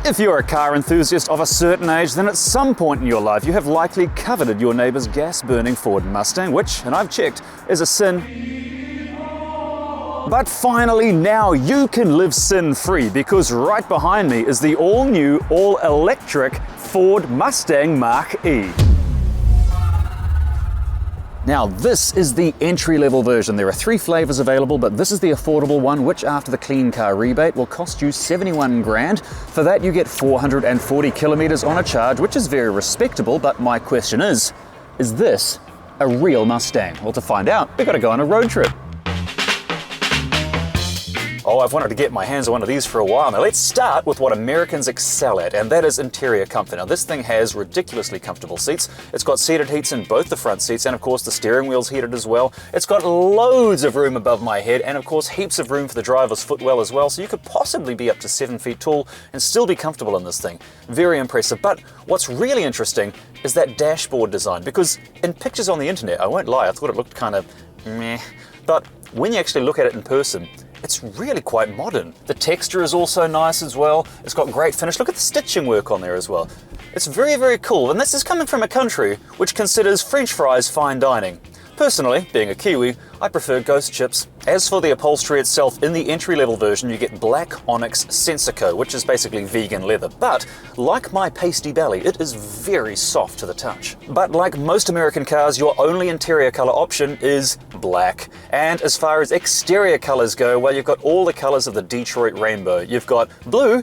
If you're a car enthusiast of a certain age, then at some point in your life you have likely coveted your neighbour's gas-burning Ford Mustang, which, and I've checked, is a sin. But finally now you can live sin-free, because right behind me is the all-new, all-electric Ford Mustang Mach-E. Now this is the entry-level version. There are 3 flavours available, but this is the affordable one, which after the clean car rebate will cost you 71 grand. For that you get 440 kilometres on a charge, which is very respectable, but my question is this a real Mustang? Well, to find out, we've got to go on a road trip. Oh, I've wanted to get my hands on one of these for a while now. Let's start with what Americans excel at, and that is interior comfort. Now this thing has ridiculously comfortable seats. It's got seated heats in both the front seats, and of course the steering wheel's heated as well. It's got loads of room above my head, and of course heaps of room for the driver's footwell as well, so you could possibly be up to 7 feet tall and still be comfortable in this thing. Very impressive. But what's really interesting is that dashboard design, because in pictures on the internet, I won't lie, I thought it looked kind of meh, but when you actually look at it in person, it's really quite modern. The texture is also nice as well. It's got great finish. Look at the stitching work on there as well. It's very, very cool. And this is coming from a country which considers French fries fine dining. Personally, being a Kiwi, I prefer ghost chips. As for the upholstery itself, in the entry-level version you get black onyx Sensico, which is basically vegan leather. But like my pasty belly, it is very soft to the touch. But like most American cars, your only interior color option is black. And as far as exterior colors go, well, you've got all the colors of the Detroit rainbow. You've got blue,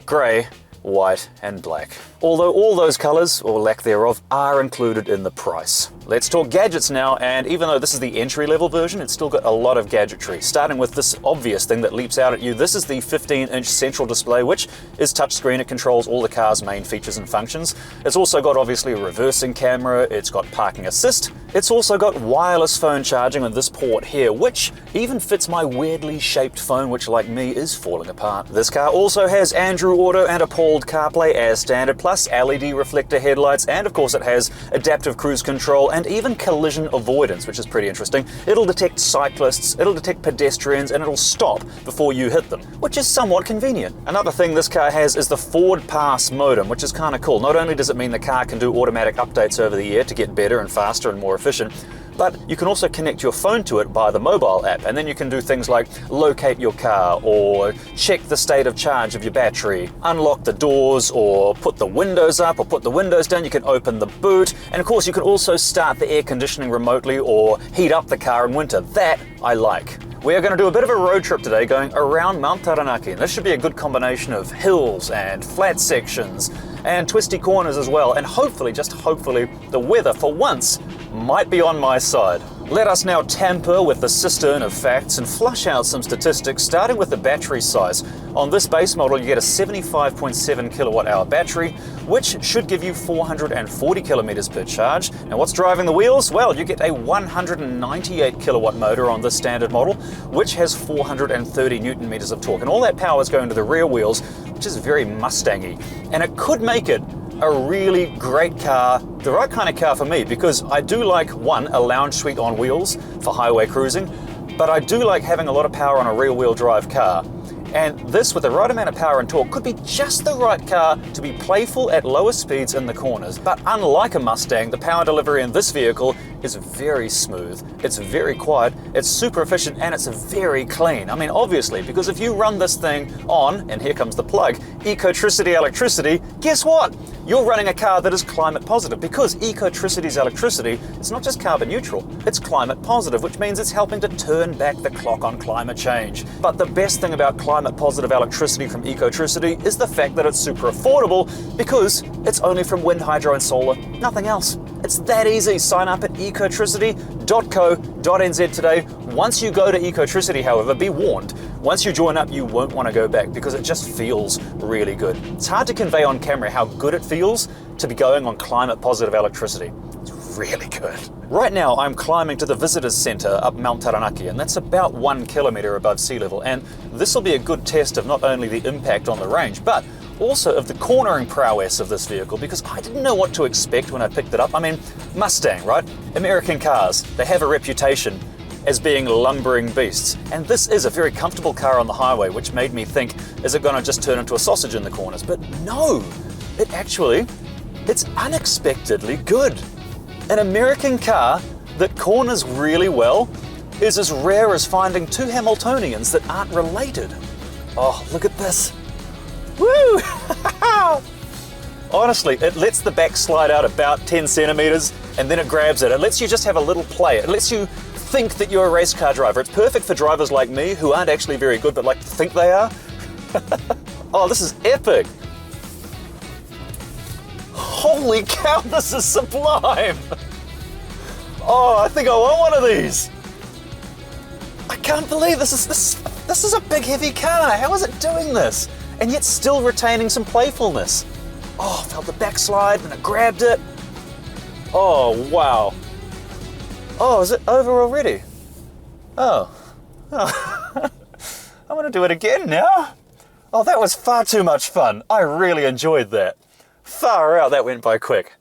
gray, white and black. Although all those colors, or lack thereof, are included in the price. Let's talk gadgets now, and even though this is the entry-level version, it's still got a lot of gadgetry. Starting with this obvious thing that leaps out at you, this is the 15-inch central display, which is touchscreen. It controls all the car's main features and functions. It's also got obviously a reversing camera, it's got parking assist, it's also got wireless phone charging on this port here, which even fits my weirdly shaped phone, which like me is falling apart. This car also has Android Auto and Apple CarPlay as standard, plus LED reflector headlights, and of course it has adaptive cruise control and even collision avoidance, which is pretty interesting. It'll detect cyclists, it'll detect pedestrians, and it'll stop before you hit them, which is somewhat convenient. Another thing this car has is the Ford Pass modem, which is kind of cool. Not only does it mean the car can do automatic updates over the air to get better and faster and more efficient, but you can also connect your phone to it via the mobile app, and then you can do things like locate your car, or check the state of charge of your battery, unlock the doors, or put the windows up, or put the windows down. You can open the boot, and of course you can also start the air conditioning remotely or heat up the car in winter. That I like. We are going to do a bit of a road trip today going around Mount Taranaki, and this should be a good combination of hills and flat sections and twisty corners as well, and hopefully, just hopefully, the weather for once might be on my side. Let us now tamper with the cistern of facts and flush out some statistics, starting with the battery size. On this base model you get a 75.7 kilowatt hour battery, which should give you 440 kilometers per charge. Now what's driving the wheels? Well, you get a 198 kilowatt motor on this standard model, which has 430 newton meters of torque, and all that power is going to the rear wheels, which is very Mustang-y, and it could make it a really great car, the right kind of car for me, because I do like, one, a lounge suite on wheels for highway cruising, but I do like having a lot of power on a rear-wheel drive car. And this, with the right amount of power and torque, could be just the right car to be playful at lower speeds in the corners. But unlike a Mustang, the power delivery in this vehicle is very smooth, it's very quiet, it's super efficient, and it's very clean. I mean, obviously, because if you run this thing on, and here comes the plug, Ecotricity electricity, guess what? You're running a car that is climate positive, because Ecotricity's electricity, it's not just carbon neutral, it's climate positive, which means it's helping to turn back the clock on climate change. But the best thing about climate positive electricity from Ecotricity is the fact that it's super affordable, because it's only from wind, hydro and solar, nothing else. It's that easy. Sign up at ecotricity.co.nz today. Once you go to Ecotricity, however, be warned, once you join up, you won't want to go back, because it just feels really good. It's hard to convey on camera how good it feels to be going on climate positive electricity. It's really good. Right now I'm climbing to the visitors center up Mount Taranaki, and that's about 1 kilometer above sea level, and this will be a good test of not only the impact on the range, but also of the cornering prowess of this vehicle, because I didn't know what to expect when I picked it up. I mean, Mustang, right? American cars, they have a reputation as being lumbering beasts. And this is a very comfortable car on the highway, which made me think, is it gonna just turn into a sausage in the corners? But no, it's unexpectedly good. An American car that corners really well is as rare as finding two Hamiltonians that aren't related. Oh, look at this. Woo! Honestly, it lets the back slide out about 10 centimeters and then it grabs it. It lets you just have a little play. It lets you think that you're a race car driver. It's perfect for drivers like me who aren't actually very good but like to think they are. Oh, this is epic. Holy cow, this is sublime. Oh, I think I want one of these. I can't believe this is a big heavy car. How is it doing this? And yet still retaining some playfulness. Oh, felt the backslide and I grabbed it. Oh, wow. Oh, is it over already? Oh. I want to do it again now. Oh, that was far too much fun. I really enjoyed that. Far out, that went by quick.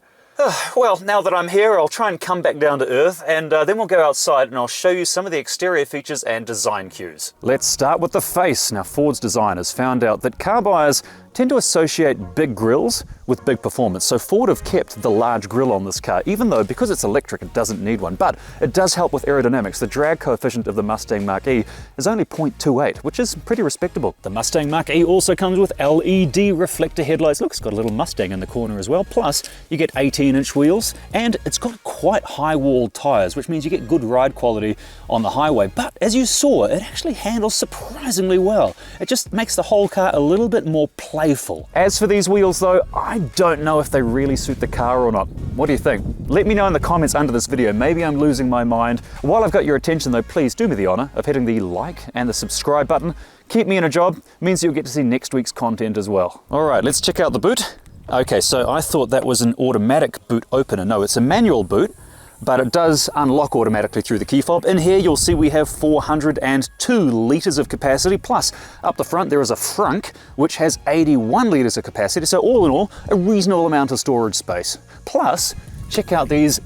Well, now that I'm here, I'll try and come back down to earth, and then we'll go outside and I'll show you some of the exterior features and design cues. Let's start with the face. Now, Ford's designers found out that car buyers tend to associate big grills with big performance. So Ford have kept the large grille on this car, even though because it's electric, it doesn't need one. But it does help with aerodynamics. The drag coefficient of the Mustang Mach-E is only 0.28, which is pretty respectable. The Mustang Mach-E also comes with LED reflector headlights. Look, it's got a little Mustang in the corner as well. Plus, you get 18-inch wheels, and it's got quite high-walled tires, which means you get good ride quality on the highway. But as you saw, it actually handles surprisingly well. It just makes the whole car a little bit more playful. As for these wheels though, I don't know if they really suit the car or not. What do you think? Let me know in the comments under this video. Maybe I'm losing my mind. While I've got your attention though, please do me the honor of hitting the like and the subscribe button. Keep me in a job, means you'll get to see next week's content as well. All right, let's check out the boot. Okay, so I thought that was an automatic boot opener. No, it's a manual boot, but it does unlock automatically through the key fob. In here, you'll see we have 402 litres of capacity, plus up the front there is a frunk, which has 81 litres of capacity. So all in all, a reasonable amount of storage space. Plus, check out these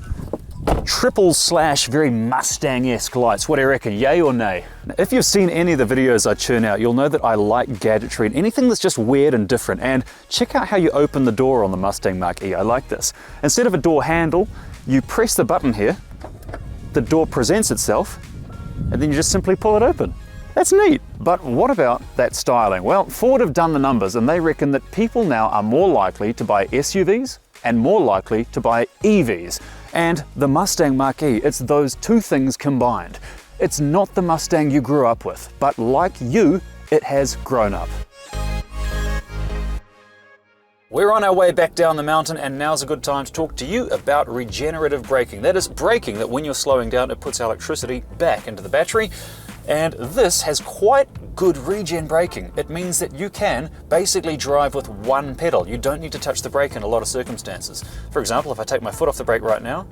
triple slash very Mustang-esque lights. What do you reckon, yay or nay? Now, if you've seen any of the videos I churn out, you'll know that I like gadgetry and anything that's just weird and different. And check out how you open the door on the Mustang Mach-E. I like this. Instead of a door handle, you press the button here, the door presents itself, and then you just simply pull it open. That's neat. But what about that styling? Well, Ford have done the numbers and they reckon that people now are more likely to buy SUVs and more likely to buy EVs. And the Mustang Mach-E, it's those two things combined. It's not the Mustang you grew up with, but like you, it has grown up. We're on our way back down the mountain, and now's a good time to talk to you about regenerative braking. That is braking that when you're slowing down, it puts electricity back into the battery. And this has quite good regen braking. It means that you can basically drive with one pedal. You don't need to touch the brake in a lot of circumstances. For example, if I take my foot off the brake right now,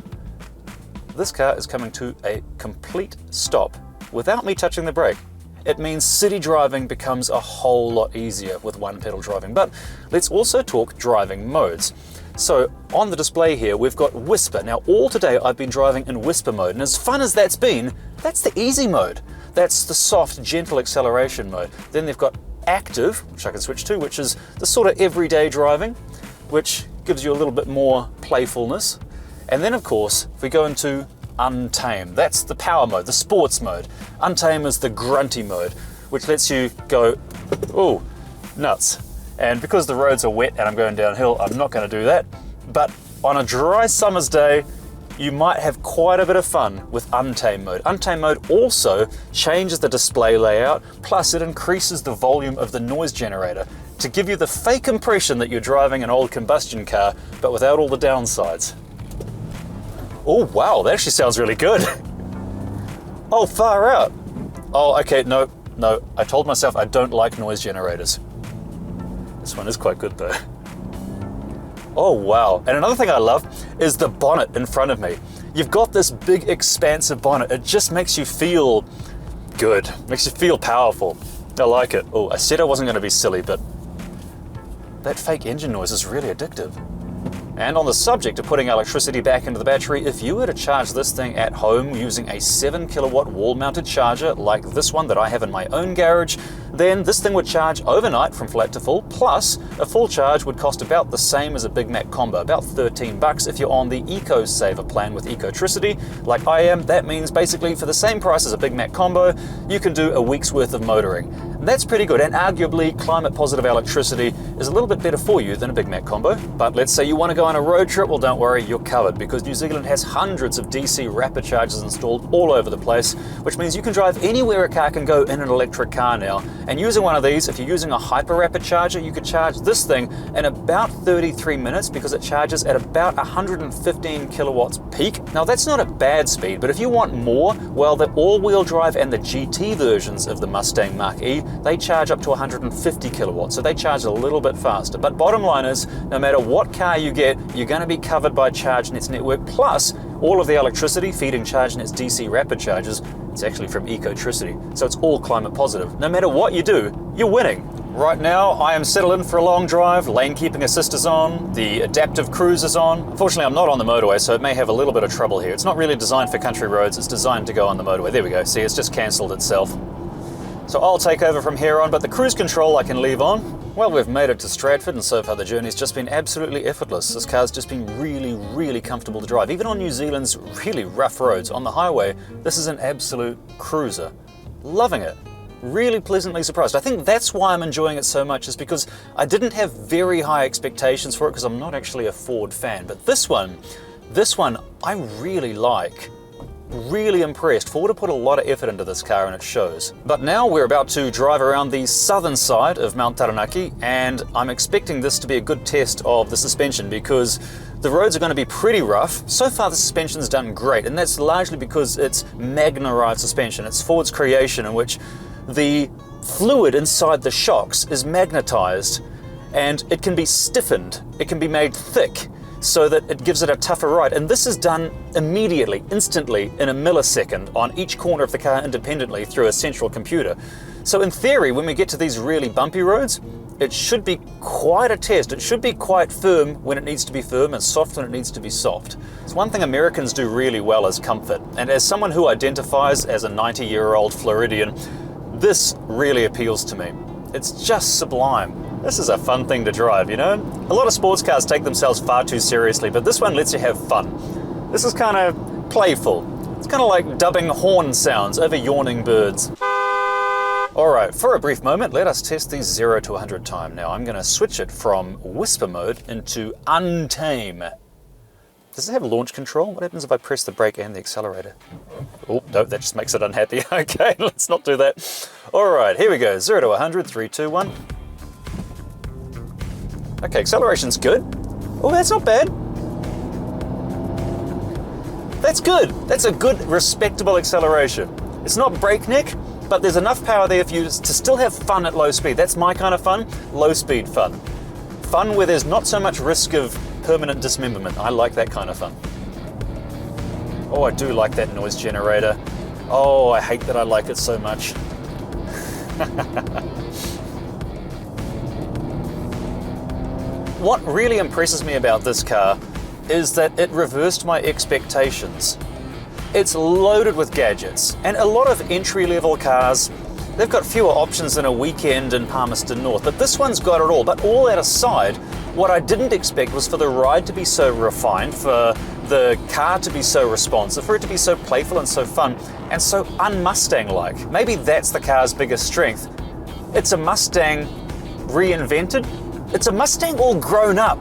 this car is coming to a complete stop without me touching the brake. It means city driving becomes a whole lot easier with one pedal driving. But let's also talk driving modes. So on the display here, we've got Whisper. Now all today I've been driving in Whisper mode, and as fun as that's been, that's the easy mode. That's the soft, gentle acceleration mode. Then they've got Active, which I can switch to, which is the sort of everyday driving, which gives you a little bit more playfulness. And then of course, if we go into Untamed, that's the power mode, the sports mode. Untamed is the grunty mode, which lets you go, oh, nuts. And because the roads are wet and I'm going downhill, I'm not going to do that. But on a dry summer's day, you might have quite a bit of fun with Untamed mode. Untamed mode also changes the display layout, plus it increases the volume of the noise generator to give you the fake impression that you're driving an old combustion car, but without all the downsides. Oh wow, that actually sounds really good. Oh, far out. Oh, okay, no, I told myself I don't like noise generators. This one is quite good though. Oh wow, and another thing I love is the bonnet in front of me. You've got this big expansive bonnet. It just makes you feel good, makes you feel powerful. I like it. Oh, I said I wasn't going to be silly, but that fake engine noise is really addictive. And on the subject of putting electricity back into the battery, if you were to charge this thing at home using a 7 kilowatt wall-mounted charger like this one that I have in my own garage, then this thing would charge overnight from flat to full, plus a full charge would cost about the same as a Big Mac combo, about $13 if you're on the Eco Saver plan with Ecotricity. Like I am, that means basically for the same price as a Big Mac combo, you can do a week's worth of motoring. That's pretty good, and arguably climate positive electricity is a little bit better for you than a Big Mac combo. But let's say you want to go on a road trip, well don't worry, you're covered, because New Zealand has hundreds of DC rapid chargers installed all over the place, which means you can drive anywhere a car can go in an electric car now. And using one of these, if you're using a hyper rapid charger, you could charge this thing in about 33 minutes because it charges at about 115 kilowatts peak. Now that's not a bad speed, but if you want more, well, the all-wheel drive and the GT versions of the Mustang Mach-E, they charge up to 150 kilowatts, so they charge a little bit faster. But bottom line is, no matter what car you get, you're going to be covered by ChargeNet's network, plus all of the electricity feeding ChargeNet's DC rapid chargers. It's actually from Ecotricity, so it's all climate positive. No matter what you do, you're winning. Right now, I am settled in for a long drive, lane keeping assist is on, the adaptive cruise is on. Unfortunately, I'm not on the motorway, so it may have a little bit of trouble here. It's not really designed for country roads, it's designed to go on the motorway. There we go, see, it's just cancelled itself. So I'll take over from here on, but the cruise control I can leave on. Well, we've made it to Stratford, and so far the journey's just been absolutely effortless. This car's just been really, really comfortable to drive. Even on New Zealand's really rough roads, on the highway, this is an absolute cruiser. Loving it. Really pleasantly surprised. I think that's why I'm enjoying it so much, is because I didn't have very high expectations for it, because I'm not actually a Ford fan. But this one I really like. Really impressed. Ford have put a lot of effort into this car and it shows. But now we're about to drive around the southern side of Mount Taranaki, and I'm expecting this to be a good test of the suspension because the roads are going to be pretty rough. So far the suspension's done great, and that's largely because it's Magna-Ride suspension. It's Ford's creation, in which the fluid inside the shocks is magnetized and it can be stiffened, it can be made thick, so that it gives it a tougher ride. And this is done immediately, instantly, in a millisecond on each corner of the car independently through a central computer. So in theory, when we get to these really bumpy roads, it should be quite a test. It should be quite firm when it needs to be firm and soft when it needs to be soft. It's one thing Americans do really well is comfort. And as someone who identifies as a 90-year-old Floridian, this really appeals to me. It's just sublime. This is a fun thing to drive, you know? A lot of sports cars take themselves far too seriously, but this one lets you have fun. This is kind of playful. It's kind of like dubbing horn sounds over yawning birds. Alright, for a brief moment, let us test the 0 to 100 time. Now I'm going to switch it from whisper mode into untame. Does it have launch control? What happens if I press the brake and the accelerator? Oh, no, that just makes it unhappy. Okay, let's not do that. Alright, here we go. 0 to 100, 3, 2, 1. Okay, acceleration's good. Oh, that's not bad. That's good. That's a good, respectable acceleration. It's not breakneck, but there's enough power there for you to still have fun at low speed. That's my kind of fun, low speed fun. Fun where there's not so much risk of permanent dismemberment. I like that kind of fun. Oh, I do like that noise generator. Oh, I hate that I like it so much. What really impresses me about this car is that it reversed my expectations. It's loaded with gadgets, and a lot of entry-level cars, they've got fewer options than a weekend in Palmerston North, but this one's got it all. But all that aside, what I didn't expect was for the ride to be so refined, for the car to be so responsive, for it to be so playful and so fun, and so un-Mustang-like. Maybe that's the car's biggest strength. It's a Mustang reinvented. It's a Mustang all grown up.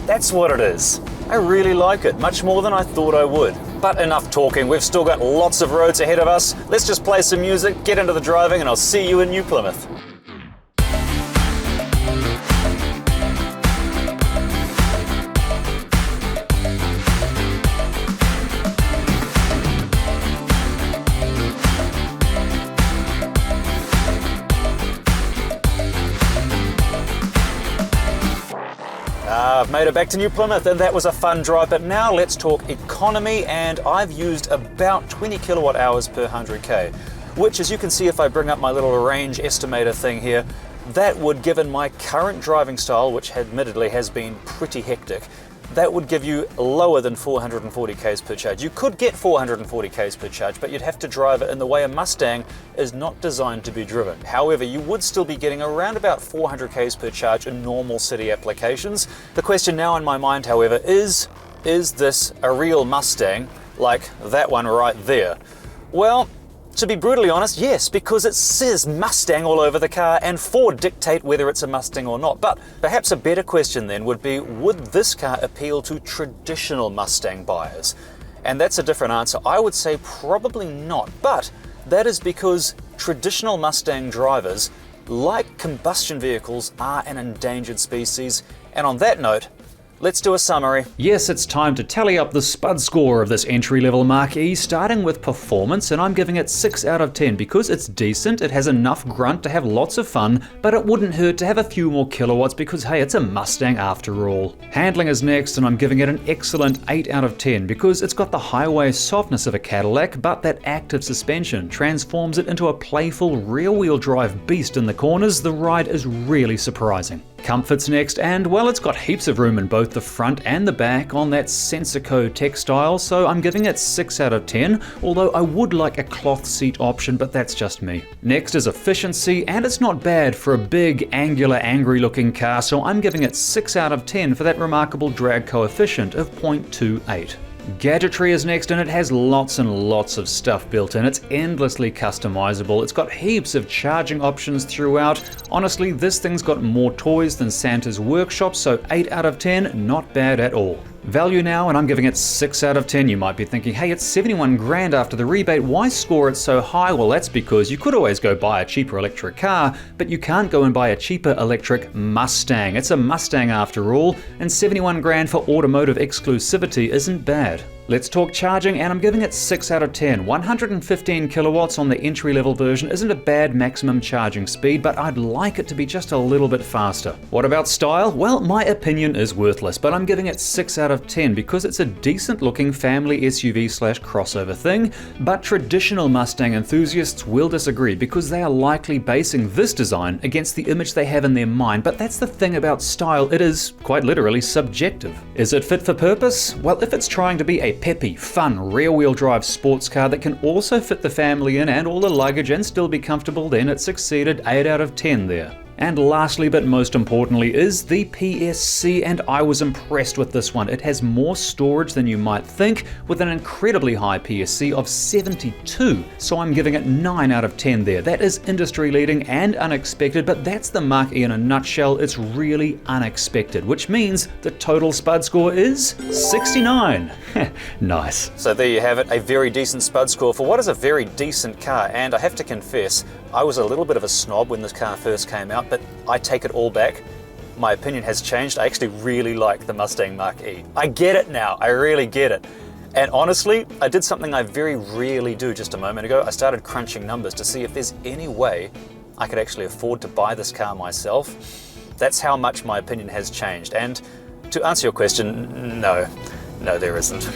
That's what it is. I really like it, much more than I thought I would. But enough talking, we've still got lots of roads ahead of us. Let's just play some music, get into the driving, and I'll see you in New Plymouth. I've made it back to New Plymouth, and that was a fun drive, but now let's talk economy, and I've used about 20 kilowatt hours per 100k, which, as you can see if I bring up my little range estimator thing here, that would, given my current driving style, which admittedly has been pretty hectic, that would give you lower than 440 k's per charge. You could get 440 k's per charge, but you'd have to drive it in the way a Mustang is not designed to be driven. However, you would still be getting around about 400 k's per charge in normal city applications. The question now in my mind, however, is this a real Mustang like that one right there? Well, to be brutally honest, yes, because it says Mustang all over the car and Ford dictate whether it's a Mustang or not. But perhaps a better question then would be, would this car appeal to traditional Mustang buyers? And that's a different answer. I would say probably not, but that is because traditional Mustang drivers, like combustion vehicles, are an endangered species. And on that note, let's do a summary. Yes, it's time to tally up the Spud score of this entry-level Mach-E, starting with performance, and I'm giving it 6 out of 10 because it's decent, it has enough grunt to have lots of fun, but it wouldn't hurt to have a few more kilowatts because hey, it's a Mustang after all. Handling is next, and I'm giving it an excellent 8 out of 10 because it's got the highway softness of a Cadillac, but that active suspension transforms it into a playful rear-wheel drive beast in the corners. The ride is really surprising. Comfort's next, and well, it's got heaps of room in both the front and the back on that Sensico textile, so I'm giving it 6 out of 10, although I would like a cloth seat option, but that's just me. Next is efficiency, and it's not bad for a big, angular, angry-looking car, so I'm giving it 6 out of 10 for that remarkable drag coefficient of 0.28. Gadgetry is next, and it has lots and lots of stuff built in. It's endlessly customizable. It's got heaps of charging options throughout. Honestly, this thing's got more toys than Santa's workshop, so 8 out of 10, not bad at all. Value now, and I'm giving it 6 out of 10. You might be thinking, hey, it's 71 grand after the rebate, why score it so high? Well, that's because you could always go buy a cheaper electric car, but you can't go and buy a cheaper electric Mustang. It's a Mustang after all, and 71 grand for automotive exclusivity isn't bad. Let's talk charging, and I'm giving it 6 out of 10. 115 kilowatts on the entry-level version isn't a bad maximum charging speed, but I'd like it to be just a little bit faster. What about style? Well, my opinion is worthless, but I'm giving it 6 out of 10 because it's a decent-looking family SUV/crossover thing, but traditional Mustang enthusiasts will disagree because they are likely basing this design against the image they have in their mind, but that's the thing about style, it is quite literally subjective. Is it fit for purpose? Well, if it's trying to be a peppy, fun, rear-wheel drive sports car that can also fit the family in and all the luggage and still be comfortable, then it succeeded. 8 out of 10 there. And lastly, but most importantly, is the PSC, and I was impressed with this one. It has more storage than you might think, with an incredibly high PSC of 72, so I'm giving it 9 out of 10 there. That is industry leading and unexpected, but that's the Mach-E in a nutshell. It's really unexpected, which means the total Spud score is 69. Nice. So there you have it, a very decent Spud score for what is a very decent car, and I have to confess, I was a little bit of a snob when this car first came out, but I take it all back. My opinion has changed. I actually really like the Mustang Mach-E. I get it now, I really get it. And honestly, I did something I very rarely do just a moment ago. I started crunching numbers to see if there's any way I could actually afford to buy this car myself. That's how much my opinion has changed. And to answer your question, no, there isn't.